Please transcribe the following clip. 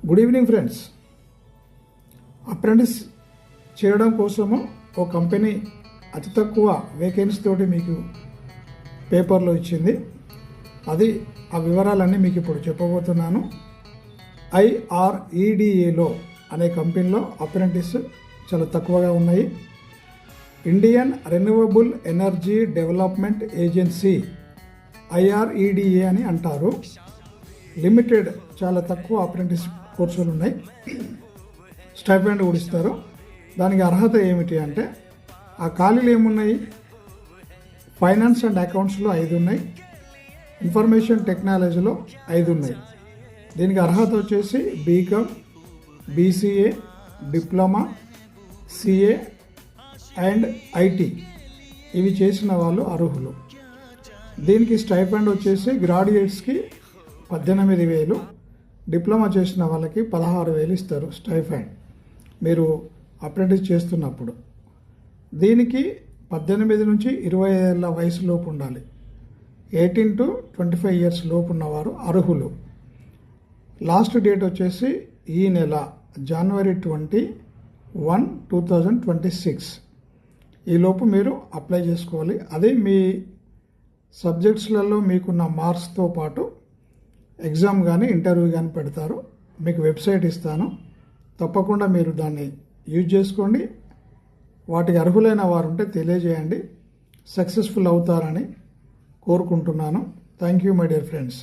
Good evening friends. Apprentice చేయడం కోసము ఓ company అతి తక్కువ వేకెన్సీ తోటి మీకు పేపర్లో ఇచ్చింది. ఆ వివరాలన్నీ మీకు ఇప్పుడు చెప్పబోతున్నాను. IREDAలో అనే కంపెనీలో అప్రెంటిస్ చాలా తక్కువగా ఉన్నాయి. Indian renewable energy development agency IREDA అని అంటారు. లిమిటెడ్ చాలా తక్కువ అప్రెంటిస్ కోర్సులు ఉన్నాయి. స్టైపెండ్ కూడా ఇస్తారు. దానికి అర్హత ఏమిటి అంటే ఆ ఖాళీలు ఏమున్నాయి, ఫైనాన్స్ అండ్ అకౌంట్స్లో 5 ఉన్నాయి, ఇన్ఫర్మేషన్ టెక్నాలజీలో 5 ఉన్నాయి. దీనికి అర్హత వచ్చేసి BCom, BCA, diploma, CA and IT ఇవి చేసిన వాళ్ళు అర్హులు. దీనికి స్టైపెండ్ వచ్చేసి గ్రాడ్యుయేట్స్కి 18,000, డిప్లొమా చేసిన వాళ్ళకి 16,000 ఇస్తారు స్టైపెండ్ మీరు అప్రెంటిస్ చేస్తున్నప్పుడు. దీనికి 18 నుంచి 20 ఏళ్ళ వయసు లోపు ఉండాలి. 18 to 25 ఇయర్స్ లోపు ఉన్నవారు అర్హులు. లాస్ట్ డేట్ వచ్చేసి ఈ నెల January 21, 2026 ఈ లోపు మీరు అప్లై చేసుకోవాలి. అదే మీ సబ్జెక్ట్స్లలో మీకున్న మార్క్స్తో పాటు ఎగ్జామ్ కానీ ఇంటర్వ్యూ కానీ పెడతారు. మీకు వెబ్సైట్ ఇస్తాను, తప్పకుండా మీరు దాన్ని యూజ్ చేసుకోండి. వాటికి అర్హులైన వారు ఉంటే తెలియజేయండి. సక్సెస్ఫుల్ అవుతారని కోరుకుంటున్నాను. Thank you my dear friends.